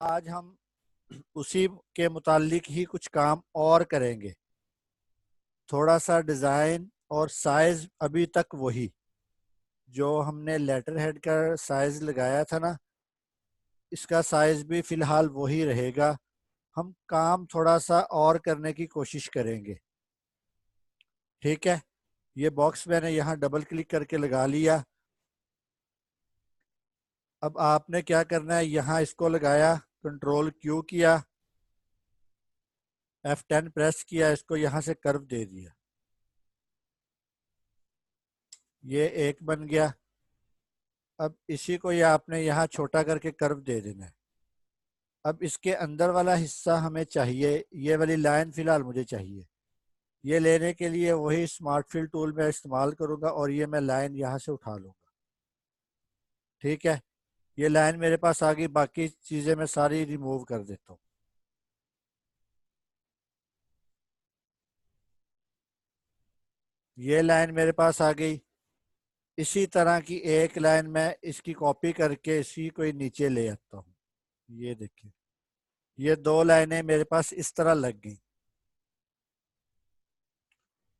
آج ہم اسی کے متعلق ہی کچھ کام اور کریں گے. تھوڑا سا ڈیزائن اور سائز ابھی تک وہی جو ہم نے لیٹر ہیڈ کا سائز لگایا تھا نا، اس کا سائز بھی فی الحال وہی رہے گا. ہم کام تھوڑا سا اور کرنے کی کوشش کریں گے. ٹھیک ہے، یہ باکس میں نے یہاں ڈبل کلک کر کے لگا لیا. اب آپ نے کیا کرنا ہے، یہاں اس کو لگایا، کنٹرول کیو کیا، F10 پریس کیا، اس کو یہاں سے کرو دے دیا. یہ ایک بن گیا. اب اسی کو یہ آپ نے یہاں چھوٹا کر کے کرو دے دینا ہے. اب اس کے اندر والا حصہ ہمیں چاہیے، یہ والی لائن فی الحال مجھے چاہیے. یہ لینے کے لیے وہی اسمارٹ فل ٹول میں استعمال کروں گا اور یہ میں لائن یہاں سے اٹھا لوں گا. ٹھیک ہے، یہ لائن میرے پاس آ گئی. باقی چیزیں میں ساری ریموو کر دیتا ہوں. یہ لائن میرے پاس آ گئی. اسی طرح کی ایک لائن میں اس کی کاپی کر کے اسی کو نیچے لے آتا ہوں. یہ دیکھیں، یہ دو لائنیں میرے پاس اس طرح لگ گئیں.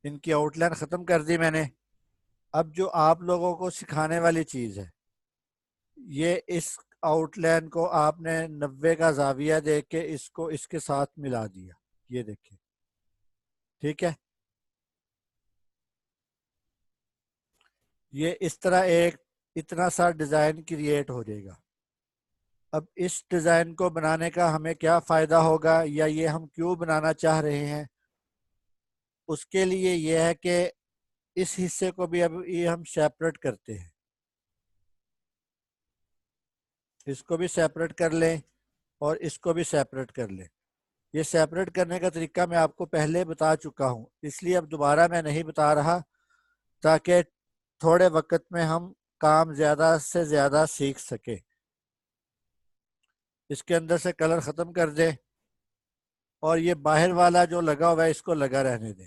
ان کی آؤٹ لائن ختم کر دی میں نے. اب جو آپ لوگوں کو سکھانے والی چیز ہے، یہ اس آؤٹ لائن کو آپ نے 90 کا زاویہ دے کے اس کو اس کے ساتھ ملا دیا. یہ دیکھیں، ٹھیک ہے. یہ اس طرح ایک اتنا سا ڈیزائن کریٹ ہو جائے گا. اب اس ڈیزائن کو بنانے کا ہمیں کیا فائدہ ہوگا، یا یہ ہم کیوں بنانا چاہ رہے ہیں؟ اس کے لیے یہ ہے کہ اس حصے کو بھی اب یہ ہم سیپریٹ کرتے ہیں. اس کو بھی سیپریٹ کر لیں اور اس کو بھی سیپریٹ کر لیں. یہ سیپریٹ کرنے کا طریقہ میں آپ کو پہلے بتا چکا ہوں، اس لیے اب دوبارہ میں نہیں بتا رہا، تاکہ تھوڑے وقت میں ہم کام زیادہ سے زیادہ سیکھ سکیں. اس کے اندر سے کلر ختم کر دیں اور یہ باہر والا جو لگا ہوا ہے اس کو لگا رہنے دیں.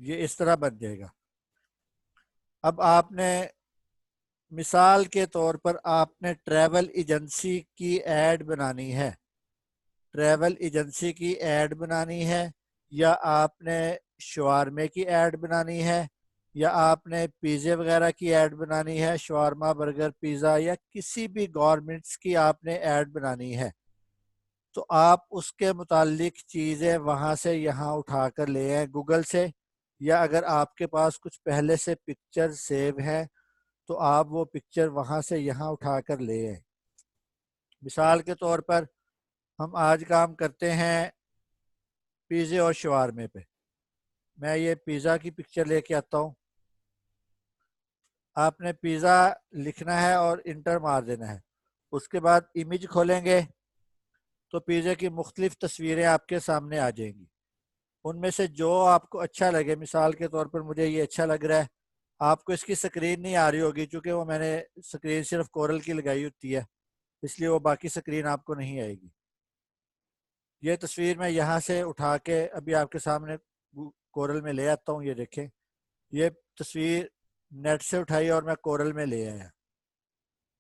یہ اس طرح بن جائے گا. اب آپ نے مثال کے طور پر آپ نے ٹریول ایجنسی کی ایڈ بنانی ہے. ٹریول ایجنسی کی ایڈ بنانی ہے، یا آپ نے شوارمے کی ایڈ بنانی ہے، یا آپ نے پیزے وغیرہ کی ایڈ بنانی ہے، شوارما، برگر، پیزا، یا کسی بھی گورنمنٹس کی آپ نے ایڈ بنانی ہے، تو آپ اس کے متعلق چیزیں وہاں سے یہاں اٹھا کر لے آئیں گوگل سے، یا اگر آپ کے پاس کچھ پہلے سے پکچر سیو ہے تو آپ وہ پکچر وہاں سے یہاں اٹھا کر لے آئیں. مثال کے طور پر ہم آج کام کرتے ہیں پیزے اور شوارمے پہ. میں یہ پیزا کی پکچر لے کے آتا ہوں. آپ نے پیزا لکھنا ہے اور انٹر مار دینا ہے. اس کے بعد امیج کھولیں گے تو پیزے کی مختلف تصویریں آپ کے سامنے آ جائیں گی. ان میں سے جو آپ کو اچھا لگے، مثال کے طور پر مجھے یہ اچھا لگ رہا ہے. آپ کو اس کی سکرین نہیں آ رہی ہوگی چونکہ وہ میں نے سکرین صرف کورل کی لگائی ہوتی ہے، اس لیے وہ باقی سکرین آپ کو نہیں آئے گی. یہ تصویر میں یہاں سے اٹھا کے ابھی آپ کے سامنے کورل میں لے آتا ہوں. یہ دیکھیں، یہ تصویر نیٹ سے اٹھائی اور میں کورل میں لے آیا.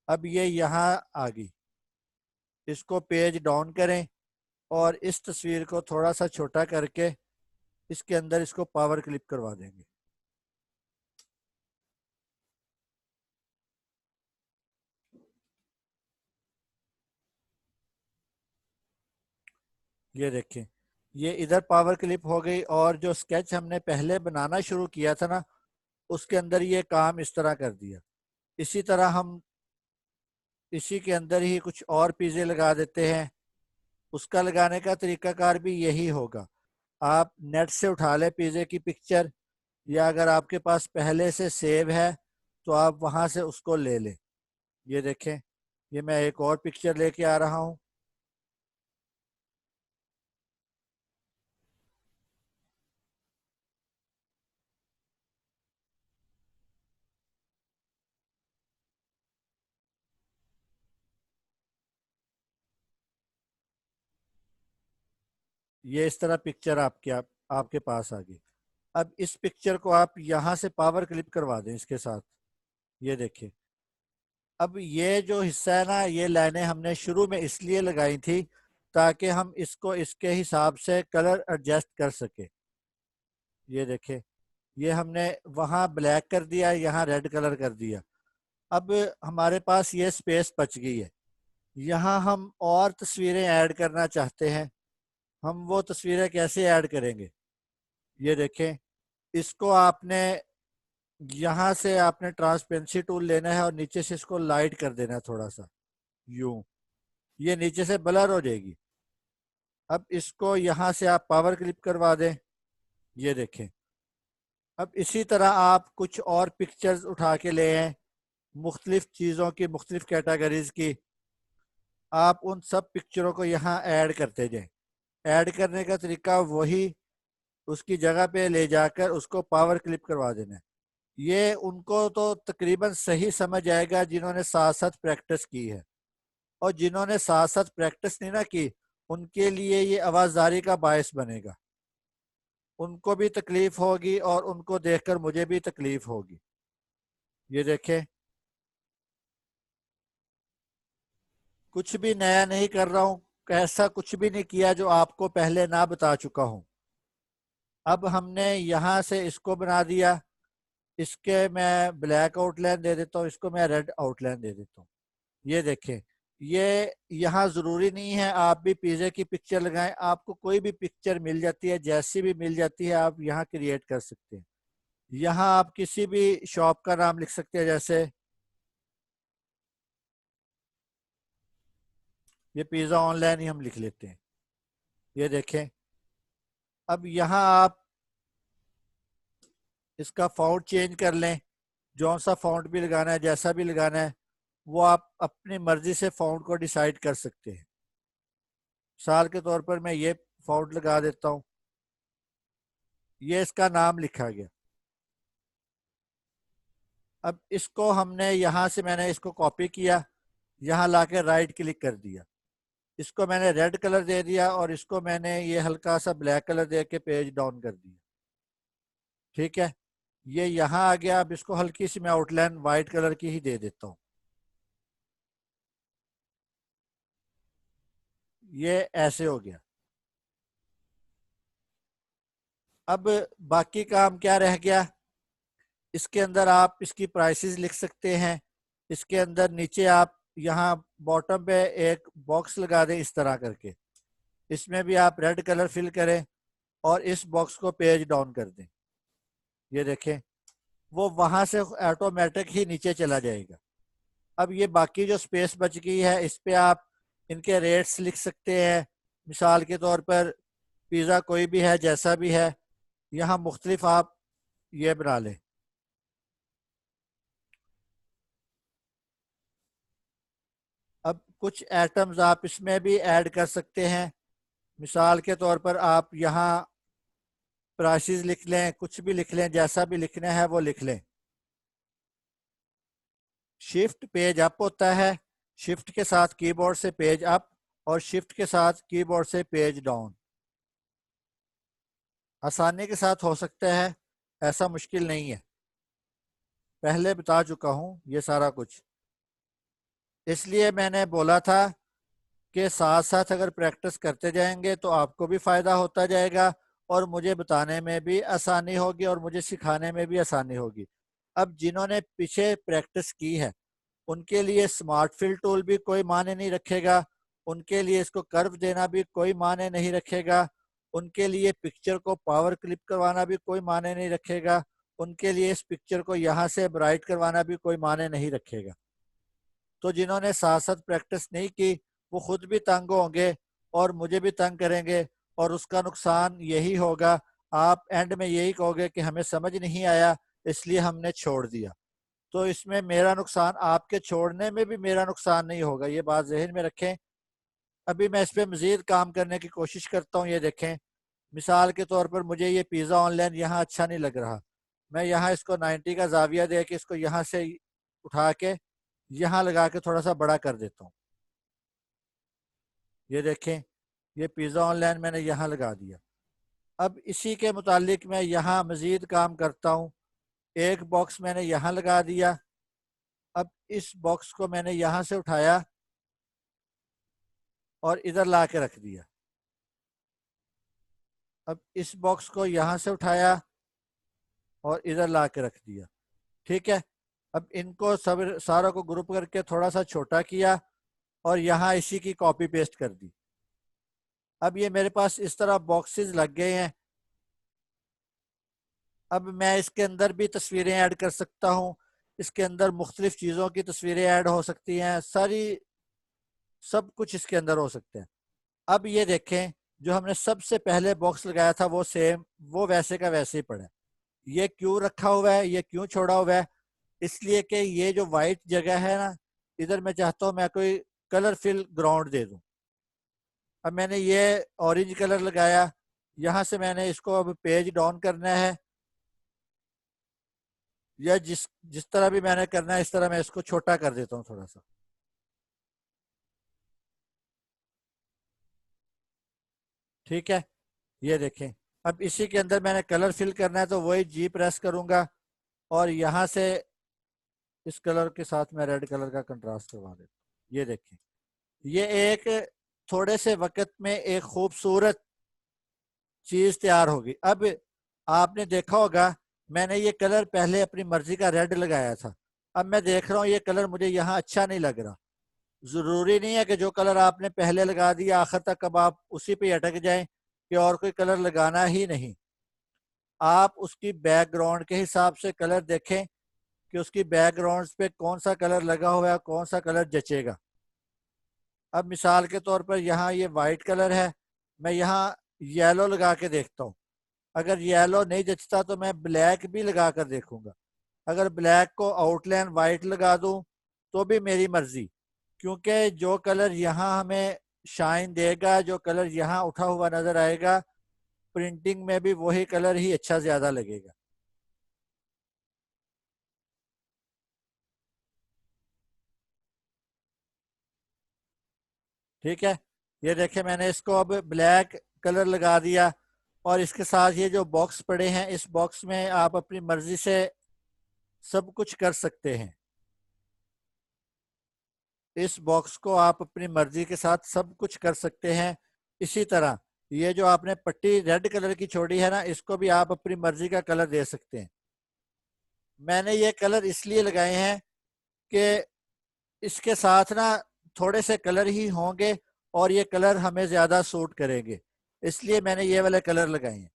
اب یہ یہاں آ گئی. اس کو پیج ڈاؤن کریں اور اس تصویر کو تھوڑا سا چھوٹا کر کے اس کے اندر اس کو پاور کلپ کروا دیں گے. یہ دیکھیں، یہ ادھر پاور کلپ ہو گئی، اور جو سکیچ ہم نے پہلے بنانا شروع کیا تھا نا، اس کے اندر یہ کام اس طرح کر دیا. اسی طرح ہم اسی کے اندر ہی کچھ اور پیزے لگا دیتے ہیں. اس کا لگانے کا طریقہ کار بھی یہی ہوگا. آپ نیٹ سے اٹھا لیں پیزے کی پکچر، یا اگر آپ کے پاس پہلے سے سیو ہے تو آپ وہاں سے اس کو لے لیں. یہ دیکھیں، یہ میں ایک اور پکچر لے کے آ رہا ہوں. یہ اس طرح پکچر آپ کے پاس آ گئی. اب اس پکچر کو آپ یہاں سے پاور کلپ کروا دیں اس کے ساتھ. یہ دیکھیں، اب یہ جو حصہ ہے نا، یہ لائنیں ہم نے شروع میں اس لیے لگائی تھی تاکہ ہم اس کو اس کے حساب سے کلر ایڈجسٹ کر سکے. یہ دیکھیں، یہ ہم نے وہاں بلیک کر دیا، یہاں ریڈ کلر کر دیا. اب ہمارے پاس یہ سپیس بچ گئی ہے. یہاں ہم اور تصویریں ایڈ کرنا چاہتے ہیں. ہم وہ تصویریں کیسے ایڈ کریں گے؟ یہ دیکھیں، اس کو آپ نے یہاں سے آپ نے ٹرانسپیرنسی ٹول لینا ہے اور نیچے سے اس کو لائٹ کر دینا ہے تھوڑا سا یوں. یہ نیچے سے بلر ہو جائے گی. اب اس کو یہاں سے آپ پاور کلپ کروا دیں. یہ دیکھیں، اب اسی طرح آپ کچھ اور پکچرز اٹھا کے لے آئیں مختلف چیزوں کی، مختلف کیٹاگریز کی. آپ ان سب پکچروں کو یہاں ایڈ کرتے جائیں. ایڈ کرنے کا طریقہ وہی، اس کی جگہ پہ لے جا کر اس کو پاور کلپ کروا دینا ہے. یہ ان کو تو تقریباً صحیح سمجھ آئے گا جنہوں نے ساتھ ساتھ پریکٹس کی ہے، اور جنہوں نے ساتھ ساتھ پریکٹس نہیں نہ کی ان کے لیے یہ آوازداری کا باعث بنے گا. ان کو بھی تکلیف ہوگی اور ان کو دیکھ کر مجھے بھی تکلیف ہوگی. یہ دیکھیں، کچھ بھی نیا نہیں کر رہا ہوں، ایسا کچھ بھی نہیں کیا جو آپ کو پہلے نہ بتا چکا ہوں. اب ہم نے یہاں سے اس کو بنا دیا. اس کے میں بلیک آؤٹ لائن دے دیتا ہوں، اس کو میں ریڈ آؤٹ لائن دے دیتا ہوں. یہ دیکھیں، یہ یہاں ضروری نہیں ہے آپ بھی پیزے کی پکچر لگائیں. آپ کو کوئی بھی پکچر مل جاتی ہے، جیسی بھی مل جاتی ہے آپ یہاں کریٹ کر سکتے ہیں. یہاں آپ کسی بھی شاپ کا نام لکھ سکتے ہیں، جیسے یہ پیزا آن لائن ہی ہم لکھ لیتے ہیں. یہ دیکھیں، اب یہاں آپ اس کا فونٹ چینج کر لیں. جون سا فونٹ بھی لگانا ہے، جیسا بھی لگانا ہے وہ آپ اپنی مرضی سے فونٹ کو ڈیسائیڈ کر سکتے ہیں. مثال کے طور پر میں یہ فونٹ لگا دیتا ہوں. یہ اس کا نام لکھا گیا. اب اس کو ہم نے یہاں سے، میں نے اس کو کاپی کیا، یہاں لا کے رائٹ کلک کر دیا. اس کو میں نے ریڈ کلر دے دیا اور اس کو میں نے یہ ہلکا سا بلیک کلر دے کے پیج ڈاؤن کر دیا. ٹھیک ہے، یہ یہاں آ گیا. اب اس کو ہلکی سی میں آؤٹ لائن وائٹ کلر کی ہی دے دیتا ہوں. یہ ایسے ہو گیا. اب باقی کام کیا رہ گیا؟ اس کے اندر آپ اس کی پرائسز لکھ سکتے ہیں. اس کے اندر نیچے آپ یہاں باٹم پہ ایک باکس لگا دیں اس طرح کر کے. اس میں بھی آپ ریڈ کلر فل کریں اور اس باکس کو پیج ڈاؤن کر دیں. یہ دیکھیں، وہ وہاں سے آٹومیٹک ہی نیچے چلا جائے گا. اب یہ باقی جو سپیس بچ گئی ہے اس پہ آپ ان کے ریٹس لکھ سکتے ہیں. مثال کے طور پر پیزا کوئی بھی ہے، جیسا بھی ہے، یہاں مختلف آپ یہ بنا لیں. اب کچھ ایٹمز آپ اس میں بھی ایڈ کر سکتے ہیں. مثال کے طور پر آپ یہاں پرائسز لکھ لیں، کچھ بھی لکھ لیں، جیسا بھی لکھنا ہے وہ لکھ لیں. شفٹ پیج اپ ہوتا ہے، شفٹ کے ساتھ کی بورڈ سے پیج اپ اور شفٹ کے ساتھ کی بورڈ سے پیج ڈاؤن. آسانی کے ساتھ ہو سکتا ہے، ایسا مشکل نہیں ہے. پہلے بتا چکا ہوں یہ سارا کچھ. اس لیے میں نے بولا تھا کہ ساتھ ساتھ اگر پریکٹس کرتے جائیں گے تو آپ کو بھی فائدہ ہوتا جائے گا اور مجھے بتانے میں بھی آسانی ہوگی اور مجھے سکھانے میں بھی آسانی ہوگی. اب جنہوں نے پیچھے پریکٹس کی ہے ان کے لیے سمارٹ فل ٹول بھی کوئی معنی نہیں رکھے گا. ان کے لیے اس کو کرو دینا بھی کوئی معنی نہیں رکھے گا. ان کے لیے پکچر کو پاور کلپ کروانا بھی کوئی معنی نہیں رکھے گا. ان کے لیے اس پکچر کو یہاں سے برائٹ کروانا بھی کوئی معنی نہیں رکھے گا. تو جنہوں نے ساتھ ساتھ پریکٹس نہیں کی وہ خود بھی تنگ ہوں گے اور مجھے بھی تنگ کریں گے اور اس کا نقصان یہی ہوگا. آپ اینڈ میں یہی کہو گے کہ ہمیں سمجھ نہیں آیا اس لیے ہم نے چھوڑ دیا. تو اس میں میرا نقصان، آپ کے چھوڑنے میں بھی میرا نقصان نہیں ہوگا. یہ بات ذہن میں رکھیں. ابھی میں اس پہ مزید کام کرنے کی کوشش کرتا ہوں. یہ دیکھیں، مثال کے طور پر مجھے یہ پیزا آن لائن یہاں اچھا نہیں لگ رہا. میں یہاں اس کو 90 کا زاویہ دے کے اس کو یہاں سے اٹھا کے یہاں لگا کے تھوڑا سا بڑا کر دیتا ہوں. یہ دیکھیں، یہ پیزا آن لائن میں نے یہاں لگا دیا. اب اسی کے متعلق میں یہاں مزید کام کرتا ہوں. ایک باکس میں نے یہاں لگا دیا. اب اس باکس کو میں نے یہاں سے اٹھایا اور ادھر لا کے رکھ دیا. اب اس باکس کو یہاں سے اٹھایا اور ادھر لا کے رکھ دیا. ٹھیک ہے. اب ان کو ساروں کو گروپ کر کے تھوڑا سا چھوٹا کیا اور یہاں اسی کی کاپی پیسٹ کر دی. اب یہ میرے پاس اس طرح باکسز لگ گئے ہیں. اب میں اس کے اندر بھی تصویریں ایڈ کر سکتا ہوں. اس کے اندر مختلف چیزوں کی تصویریں ایڈ ہو سکتی ہیں. سب کچھ اس کے اندر ہو سکتے ہیں. اب یہ دیکھیں جو ہم نے سب سے پہلے باکس لگایا تھا وہ ویسے کا ویسے ہی پڑا ہے. یہ کیوں رکھا ہوا ہے, یہ کیوں چھوڑا ہوا ہے؟ اس لیے کہ یہ جو وائٹ جگہ ہے نا, ادھر میں چاہتا ہوں میں کوئی کلر فل گراؤنڈ دے دوں. اب میں نے یہ اورنج کلر لگایا, یہاں سے میں نے اس کو اب پیج ڈاؤن کرنا ہے, یا جس طرح بھی میں نے کرنا ہے اس طرح میں اس کو چھوٹا کر دیتا ہوں تھوڑا سا. ٹھیک ہے. یہ دیکھیں اب اسی کے اندر میں نے کلر فل کرنا ہے تو وہی جی پریس کروں گا اور یہاں سے اس کلر کے ساتھ میں ریڈ کلر کا کنٹراسٹ کروا دیتا ہوں. یہ دیکھیں یہ ایک تھوڑے سے وقت میں ایک خوبصورت چیز تیار ہوگی. اب آپ نے دیکھا ہوگا میں نے یہ کلر پہلے اپنی مرضی کا ریڈ لگایا تھا. اب میں دیکھ رہا ہوں یہ کلر مجھے یہاں اچھا نہیں لگ رہا. ضروری نہیں ہے کہ جو کلر آپ نے پہلے لگا دیا آخر تک اب آپ اسی پہ اٹک جائیں کہ اور کوئی کلر لگانا ہی نہیں. آپ اس کی بیک گراؤنڈ کے حساب سے کلر دیکھیں کہ اس کی بیک گراؤنڈ پہ کون سا کلر لگا ہوا ہے, کون سا کلر جچے گا. اب مثال کے طور پر یہاں یہ وائٹ کلر ہے, میں یہاں یلو لگا کے دیکھتا ہوں. اگر یلو نہیں جچتا تو میں بلیک بھی لگا کر دیکھوں گا. اگر بلیک کو آؤٹ لائن وائٹ لگا دوں تو بھی میری مرضی, کیونکہ جو کلر یہاں ہمیں شائن دے گا, جو کلر یہاں اٹھا ہوا نظر آئے گا, پرنٹنگ میں بھی وہی کلر ہی اچھا زیادہ لگے گا. ٹھیک ہے. یہ دیکھیں میں نے اس کو اب بلیک کلر لگا دیا اور اس کے ساتھ یہ جو باکس پڑے ہیں اس باکس میں آپ اپنی مرضی سے سب کچھ کر سکتے ہیں. اس باکس کو آپ اپنی مرضی کے ساتھ سب کچھ کر سکتے ہیں. اسی طرح یہ جو آپ نے پٹی ریڈ کلر کی چھوڑی ہے نا, اس کو بھی آپ اپنی مرضی کا کلر دے سکتے ہیں. میں نے یہ کلر اس لیے لگائے ہیں کہ اس کے ساتھ نا تھوڑے سے کلر ہی ہوں گے اور یہ کلر ہمیں زیادہ سوٹ کریں گے, اس لیے میں نے یہ والے کلر لگائے ہیں.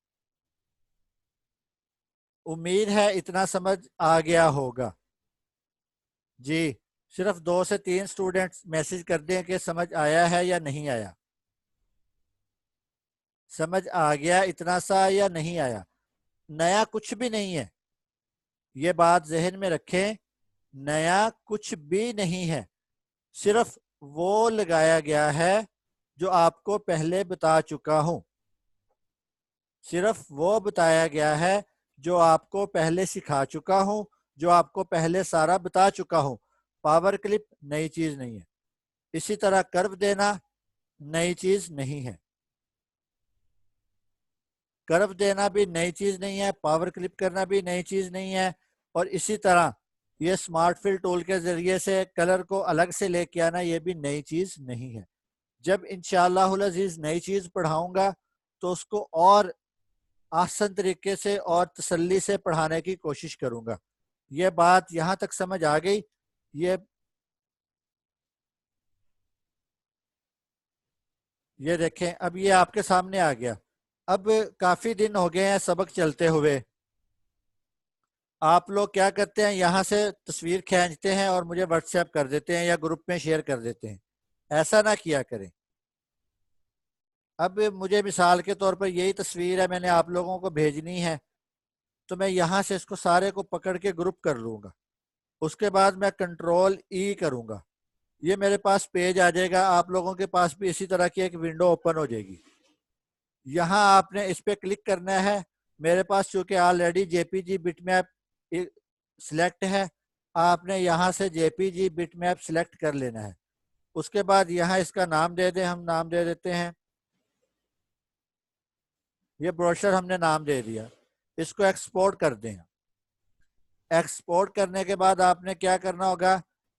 امید ہے اتنا سمجھ آ گیا ہوگا. جی صرف 2 سے 3 سٹوڈنٹس میسج کر دیں کہ سمجھ آیا ہے یا نہیں آیا. سمجھ آ گیا اتنا سا یا نہیں آیا؟ نیا کچھ بھی نہیں ہے, یہ بات ذہن میں رکھیں. نیا کچھ بھی نہیں ہے, صرف وہ لگایا گیا ہے جو آپ کو پہلے بتا چکا ہوں. صرف وہ بتایا گیا ہے جو آپ کو پہلے سکھا چکا ہوں, جو آپ کو پہلے سارا بتا چکا ہوں. پاور کلپ نئی چیز نہیں ہے. اسی طرح کرو دینا نئی چیز نہیں ہے. کرو دینا بھی نئی چیز نہیں ہے, پاور کلپ کرنا بھی نئی چیز نہیں ہے. اور اسی طرح یہ سمارٹ فل ٹول کے ذریعے سے کلر کو الگ سے لے کے آنا یہ بھی نئی چیز نہیں ہے. جب انشاءاللہ العزیز نئی چیز پڑھاؤں گا تو اس کو اور آسان طریقے سے اور تسلی سے پڑھانے کی کوشش کروں گا. یہ بات یہاں تک سمجھ آ گئی؟ یہ دیکھیں اب یہ آپ کے سامنے آ گیا. اب کافی دن ہو گئے ہیں سبق چلتے ہوئے. آپ لوگ کیا کرتے ہیں, یہاں سے تصویر کھینچتے ہیں اور مجھے واٹس ایپ کر دیتے ہیں یا گروپ میں شیئر کر دیتے ہیں. ایسا نہ کیا کریں. اب مجھے مثال کے طور پر یہی تصویر ہے, میں نے آپ لوگوں کو بھیجنی ہے, تو میں یہاں سے اس کو سارے کو پکڑ کے گروپ کر لوں گا. اس کے بعد میں کنٹرول ای کروں گا, یہ میرے پاس پیج آ جائے گا. آپ لوگوں کے پاس بھی اسی طرح کی ایک ونڈو اوپن ہو جائے گی. یہاں آپ نے اس پہ کلک کرنا ہے. میرے پاس چونکہ آلریڈی جے پی جی بٹ میپ سلیکٹ ہے, آپ نے یہاں سے جے پی جی بٹ میپ سلیکٹ کر لینا ہے. اس کے بعد یہاں اس کا نام دے دیں, ہم نام دے دیتے ہیں, یہ بروشر ہم نے نام دے دیا. اس کو ایکسپورٹ کر دیں. ایکسپورٹ کرنے کے بعد آپ نے کیا کرنا ہوگا,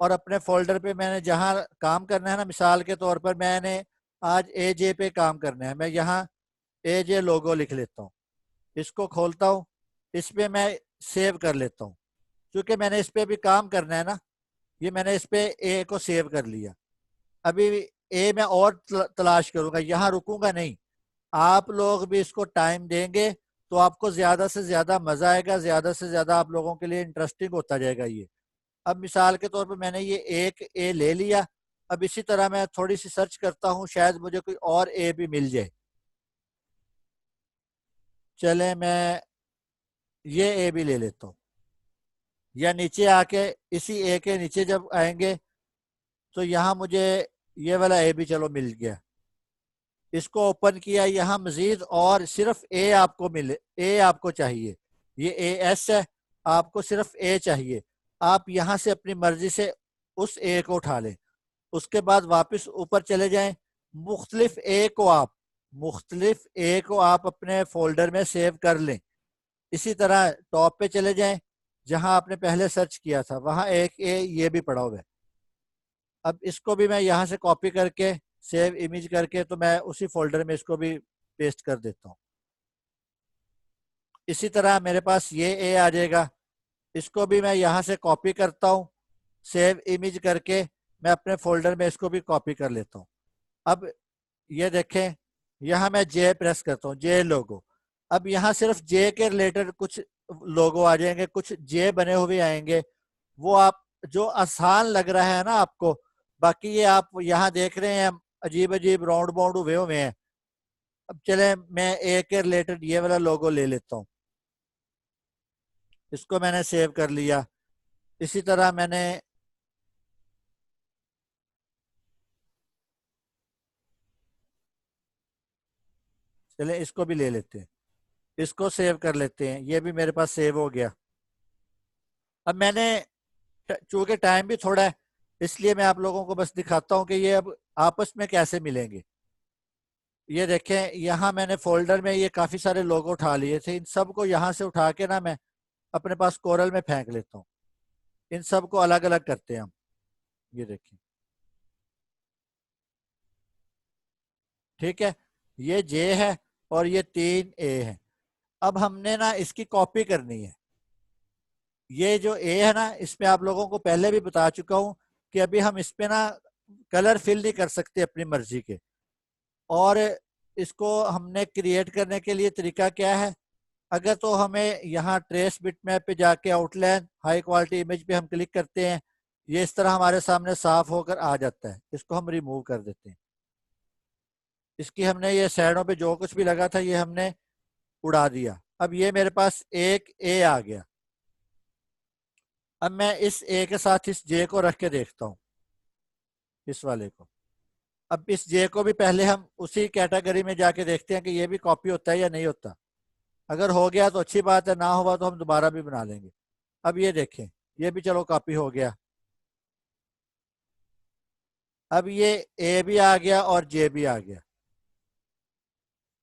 اور اپنے فولڈر پہ میں نے جہاں کام کرنا ہے نا، مثال کے طور پر میں نے آج اے جے پہ کام کرنا ہے، میں یہاں اے جے لوگو لکھ لیتا ہوں، اس کو کھولتا ہوں، اس پہ میں سیو کر لیتا ہوں، کیونکہ میں نے اس پہ بھی کام کرنا ہے نا، یہ میں نے اس پہ اے کو سیو کر لیا۔ ابھی اے میں اور تلاش کروں گا، یہاں رکوں گا نہیں۔ آپ لوگ بھی اس کو ٹائم دیں گے تو آپ کو زیادہ سے زیادہ مزہ آئے گا، زیادہ سے زیادہ آپ لوگوں کے لیے انٹرسٹنگ ہوتا جائے گا یہ۔ اب مثال کے طور پر میں نے یہ ایک اے لے لیا، اب اسی طرح میں تھوڑی سی سرچ کرتا ہوں، شاید مجھے کوئی اور اے بھی مل جائے۔ چلیں میں یہ اے بھی لے لیتا ہوں، یا نیچے آ کے اسی اے کے نیچے جب آئیں گے تو یہاں مجھے یہ والا اے بھی چلو مل گیا، اس کو اوپن کیا، یہاں مزید اور صرف اے آپ کو ملے، اے آپ کو چاہیے، یہ اے ایس ہے، آپ کو صرف اے چاہیے، آپ یہاں سے اپنی مرضی سے اس اے کو اٹھا لیں، اس کے بعد واپس اوپر چلے جائیں، مختلف اے کو آپ اپنے فولڈر میں سیو کر لیں۔ اسی طرح ٹاپ پہ چلے جائیں، جہاں آپ نے پہلے سرچ کیا تھا وہاں ایک اے یہ بھی پڑا ہوا ہے، اب اس کو بھی میں یہاں سے کاپی کر کے سیو امیج کر کے تو میں اسی فولڈر میں اس کو بھی پیسٹ کر دیتا ہوں۔ اسی طرح میرے پاس یہ اے آ جائے گا، اس کو بھی میں یہاں سے کاپی کرتا ہوں، سیو امیج کر کے میں اپنے فولڈر میں اس کو بھی کاپی کر لیتا ہوں۔ اب یہ دیکھیں یہاں میں جے پریس کرتا ہوں، جے لوگو، اب یہاں صرف جے کے ریلیٹڈ کچھ لوگو آ جائیں گے، کچھ جے بنے ہوئے آئیں گے، وہ آپ جو آسان لگ رہا ہے نا آپ کو، باقی یہ آپ یہاں دیکھ رہے ہیں عجیب عجیب راؤنڈ باؤنڈ ہوئے ہیں۔ اب چلیں میں اے کے ریلیٹڈ یہ والا لوگو لے لیتا ہوں، اس کو میں نے سیو کر لیا۔ اسی طرح میں نے چلیں اس کو بھی لے لیتے ہیں، اس کو سیو کر لیتے ہیں، یہ بھی میرے پاس سیو ہو گیا۔ اب میں نے چونکہ ٹائم بھی تھوڑا ہے اس لیے میں آپ لوگوں کو بس دکھاتا ہوں کہ یہ اب آپس میں کیسے ملیں گے۔ یہ دیکھیں یہاں میں نے فولڈر میں یہ کافی سارے لوگو اٹھا لیے تھے، ان سب کو یہاں سے اٹھا کے نا میں اپنے پاس کورل میں پھینک لیتا ہوں، ان سب کو الگ الگ کرتے ہیں ہم۔ یہ دیکھیں ٹھیک ہے، یہ جے ہے اور یہ 3 اے ہے۔ اب ہم نے نا اس کی کاپی کرنی ہے، یہ جو اے ہے نا اس میں آپ لوگوں کو پہلے بھی بتا چکا ہوں کہ ابھی ہم اس پہ نا کلر فل نہیں کر سکتے اپنی مرضی کے، اور اس کو ہم نے کریٹ کرنے کے لیے طریقہ کیا ہے، اگر تو ہمیں یہاں ٹریس بٹ میپ پہ جا کے out line high quality image پہ ہم کلک کرتے ہیں، یہ اس طرح ہمارے سامنے صاف ہو کر آ جاتا ہے، اس کو ہم ریموو کر دیتے ہیں، اس کی ہم نے یہ سائڈوں پہ جو کچھ بھی لگا تھا یہ ہم نے اڑا دیا۔ اب یہ میرے پاس ایک اے آ گیا، اب میں اس اے کے ساتھ اس جے کو رکھ کے دیکھتا ہوں، اس والے کو، اب اس جے کو بھی پہلے ہم اسی کیٹیگری میں جا کے دیکھتے ہیں کہ یہ بھی کاپی ہوتا ہے یا نہیں ہوتا، اگر ہو گیا تو اچھی بات ہے، نہ ہوا تو ہم دوبارہ بھی بنا لیں گے۔ اب یہ دیکھیں یہ بھی چلو کاپی ہو گیا، اب یہ اے بھی آ گیا اور جے بھی آ گیا،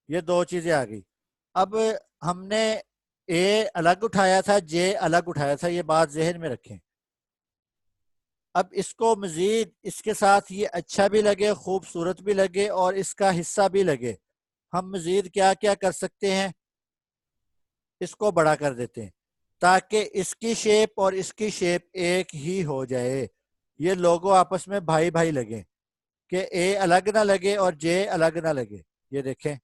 یہ دو چیزیں آ گئی۔ اب ہم نے اے الگ اٹھایا تھا، جے الگ اٹھایا تھا، یہ بات ذہن میں رکھیں۔ اب اس کو مزید اس کے ساتھ یہ اچھا بھی لگے، خوبصورت بھی لگے اور اس کا حصہ بھی لگے، ہم مزید کیا کیا کر سکتے ہیں، اس کو بڑا کر دیتے ہیں تاکہ اس کی شیپ اور اس کی شیپ ایک ہی ہو جائے، یہ لوگو آپس میں بھائی بھائی لگے، کہ اے الگ نہ لگے اور جے الگ نہ لگے۔ یہ دیکھیں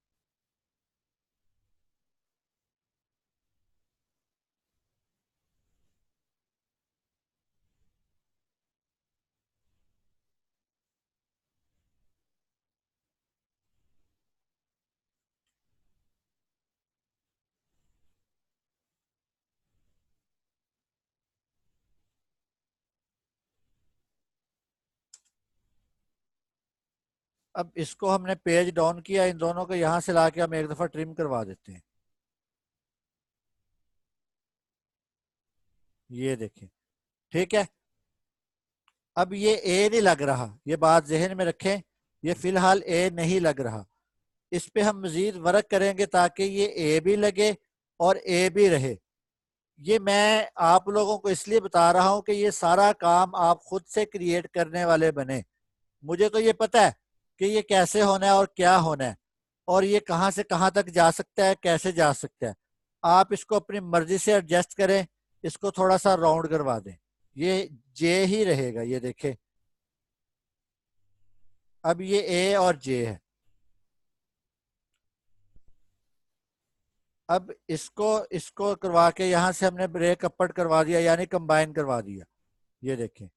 اب اس کو ہم نے پیج ڈاؤن کیا، ان دونوں کو یہاں سے لا کے ہم ایک دفعہ ٹرم کروا دیتے ہیں، یہ دیکھیں ٹھیک ہے۔ اب یہ اے نہیں لگ رہا، یہ بات ذہن میں رکھیں، یہ فی الحال اے نہیں لگ رہا، اس پہ ہم مزید ورک کریں گے تاکہ یہ اے بھی لگے اور اے بھی رہے، یہ میں آپ لوگوں کو اس لیے بتا رہا ہوں کہ یہ سارا کام آپ خود سے کریٹ کرنے والے بنے. مجھے تو یہ پتا ہے کہ یہ کیسے ہونا ہے اور کیا ہونا ہے اور یہ کہاں سے کہاں تک جا سکتا ہے, کیسے جا سکتا ہے. آپ اس کو اپنی مرضی سے ایڈجسٹ کریں, اس کو تھوڑا سا راؤنڈ کروا دیں, یہ جے ہی رہے گا. یہ دیکھیں اب یہ اے اور جے ہے. اب اس کو کروا کے یہاں سے ہم نے بریک اپٹ کروا دیا, یعنی کمبائن کروا دیا. یہ دیکھیں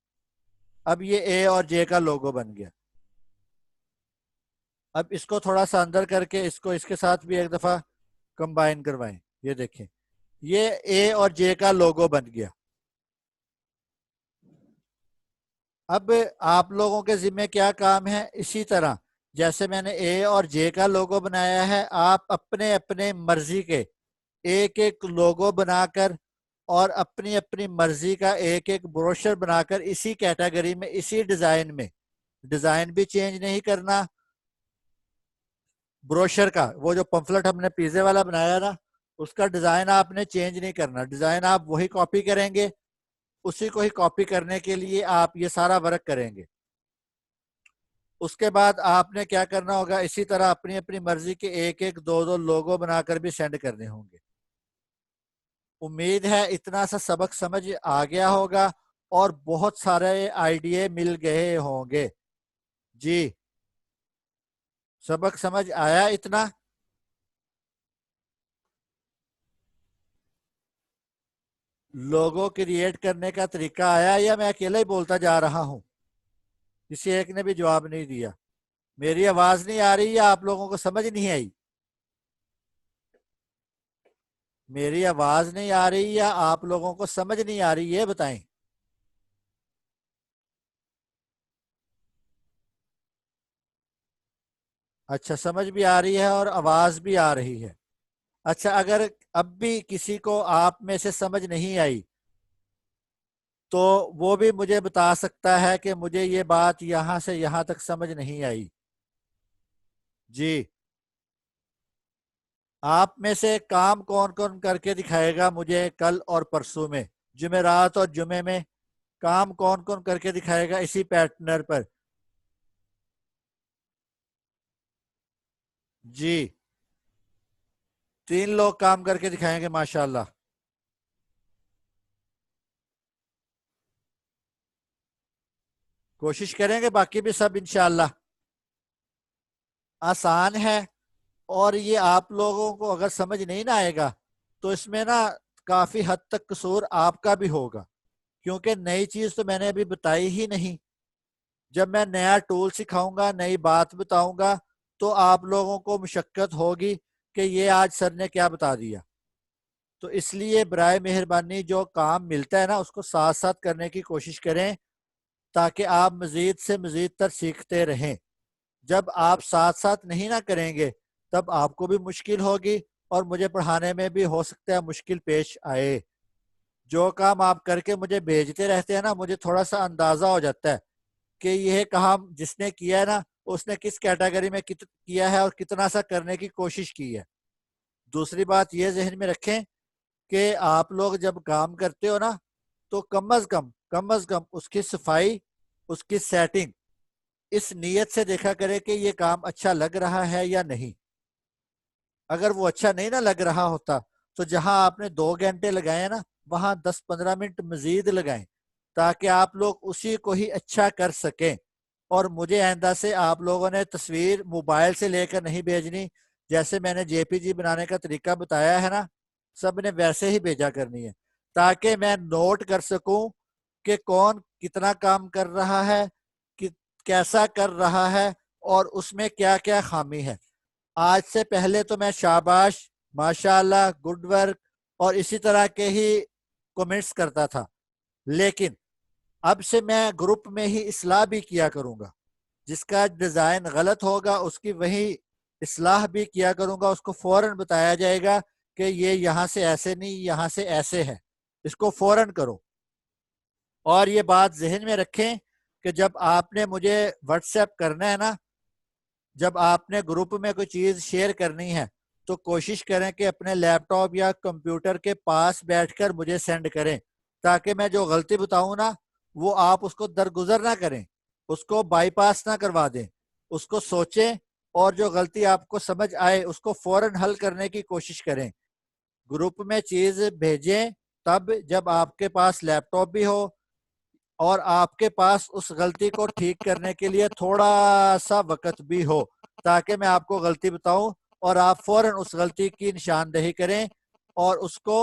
اب یہ اے اور جے کا لوگو بن گیا. اب اس کو تھوڑا سا اندر کر کے اس کو اس کے ساتھ بھی ایک دفعہ کمبائن کروائیں. یہ دیکھیں یہ اے اور جے کا لوگو بن گیا. اب آپ لوگوں کے ذمہ کیا کام ہے, اسی طرح جیسے میں نے اے اور جے کا لوگو بنایا ہے, آپ اپنے اپنے مرضی کے ایک ایک لوگو بنا کر اور اپنی اپنی مرضی کا ایک ایک بروشر بنا کر اسی کیٹیگری میں اسی ڈیزائن میں, ڈیزائن بھی چینج نہیں کرنا. بروشر کا وہ جو پمفلٹ ہم نے پیزے والا بنایا نا, اس کا ڈیزائن آپ نے چینج نہیں کرنا. ڈیزائن آپ وہی کاپی کریں گے, اسی کو ہی کاپی کرنے کے لیے آپ یہ سارا ورک کریں گے. اس کے بعد آپ نے کیا کرنا ہوگا, اسی طرح اپنی اپنی مرضی کے ایک ایک دو دو لوگو بنا کر بھی سینڈ کرنے ہوں گے. امید ہے اتنا سا سبق سمجھ آ گیا ہوگا اور بہت سارے آئیڈیا مل گئے ہوں گے. جی سبق سمجھ آیا اتنا؟ لوگو کریٹ کرنے کا طریقہ آیا یا میں اکیلا ہی بولتا جا رہا ہوں؟ کسی ایک نے بھی جواب نہیں دیا. میری آواز نہیں آ رہی یا آپ لوگوں کو سمجھ نہیں آئی؟ میری آواز نہیں آ رہی یا آپ لوگوں کو سمجھ نہیں آ رہی, یہ بتائیں. اچھا سمجھ بھی آ رہی ہے اور آواز بھی آ رہی ہے. اچھا اگر اب بھی کسی کو آپ میں سے سمجھ نہیں آئی تو وہ بھی مجھے بتا سکتا ہے کہ مجھے یہ بات یہاں سے یہاں تک سمجھ نہیں آئی. جی آپ میں سے کام کون کون کر کے دکھائے گا مجھے کل اور پرسوں میں, جمعرات اور جمعے میں کام کون کون کر کے دکھائے گا اسی پیٹرن پر؟ جی 3 لوگ کام کر کے دکھائیں گے ماشاءاللہ. کوشش کریں گے, باقی بھی سب انشاءاللہ. آسان ہے اور یہ آپ لوگوں کو اگر سمجھ نہیں نہ آئے گا تو اس میں نا کافی حد تک قصور آپ کا بھی ہوگا, کیونکہ نئی چیز تو میں نے ابھی بتائی ہی نہیں. جب میں نیا ٹول سکھاؤں گا, نئی بات بتاؤں گا, تو آپ لوگوں کو مشقت ہوگی کہ یہ آج سر نے کیا بتا دیا. تو اس لیے برائے مہربانی جو کام ملتا ہے نا اس کو ساتھ ساتھ کرنے کی کوشش کریں تاکہ آپ مزید سے مزید تر سیکھتے رہیں. جب آپ ساتھ ساتھ نہیں نہ کریں گے تب آپ کو بھی مشکل ہوگی اور مجھے پڑھانے میں بھی ہو سکتا ہے مشکل پیش آئے. جو کام آپ کر کے مجھے بھیجتے رہتے ہیں نا, مجھے تھوڑا سا اندازہ ہو جاتا ہے کہ یہ کام جس نے کیا ہے نا اس نے کس کیٹیگری میں کیا ہے اور کتنا سا کرنے کی کوشش کی ہے. دوسری بات یہ ذہن میں رکھیں کہ آپ لوگ جب کام کرتے ہو نا تو کم از کم اس کی صفائی, اس کی سیٹنگ اس نیت سے دیکھا کرے کہ یہ کام اچھا لگ رہا ہے یا نہیں. اگر وہ اچھا نہیں نہ لگ رہا ہوتا تو جہاں آپ نے 2 گھنٹے لگائے نا وہاں 10-15 منٹ مزید لگائیں تاکہ آپ لوگ اسی کو ہی اچھا کر سکیں. اور مجھے آئندہ سے آپ لوگوں نے تصویر موبائل سے لے کر نہیں بھیجنی, جیسے میں نے جے پی جی بنانے کا طریقہ بتایا ہے نا سب نے ویسے ہی بھیجا کرنی ہے تاکہ میں نوٹ کر سکوں کہ کون کتنا کام کر رہا ہے, کیسا کر رہا ہے اور اس میں کیا کیا خامی ہے. آج سے پہلے تو میں شاباش, ماشاءاللہ, گڈ ورک اور اسی طرح کے ہی کومنٹس کرتا تھا, لیکن اب سے میں گروپ میں ہی اصلاح بھی کیا کروں گا. جس کا ڈیزائن غلط ہوگا اس کی وہی اصلاح بھی کیا کروں گا, اس کو فوراً بتایا جائے گا کہ یہ یہاں سے ایسے نہیں, یہاں سے ایسے ہے, اس کو فوراً کرو. اور یہ بات ذہن میں رکھیں کہ جب آپ نے مجھے واٹس ایپ کرنا ہے نا, جب آپ نے گروپ میں کوئی چیز شیئر کرنی ہے تو کوشش کریں کہ اپنے لیپ ٹاپ یا کمپیوٹر کے پاس بیٹھ کر مجھے سینڈ کریں، تاکہ میں جو غلطی بتاؤں نا وہ آپ اس کو درگزر نہ کریں، اس کو بائی پاس نہ کروا دیں، اس کو سوچیں اور جو غلطی آپ کو سمجھ آئے اس کو فوراً حل کرنے کی کوشش کریں۔ گروپ میں چیز بھیجیں تب جب آپ کے پاس لیپ ٹاپ بھی ہو اور آپ کے پاس اس غلطی کو ٹھیک کرنے کے لیے تھوڑا سا وقت بھی ہو، تاکہ میں آپ کو غلطی بتاؤں اور آپ فوراً اس غلطی کی نشاندہی کریں اور اس کو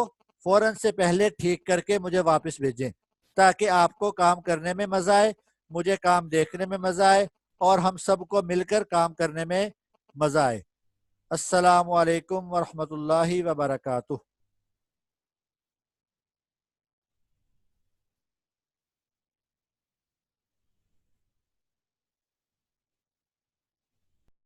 فوراً سے پہلے ٹھیک کر کے مجھے واپس بھیجیں، تاکہ آپ کو کام کرنے میں مزہ آئے، مجھے کام دیکھنے میں مزہ آئے اور ہم سب کو مل کر کام کرنے میں مزہ آئے۔ السلام علیکم ورحمۃ اللہ وبرکاتہ۔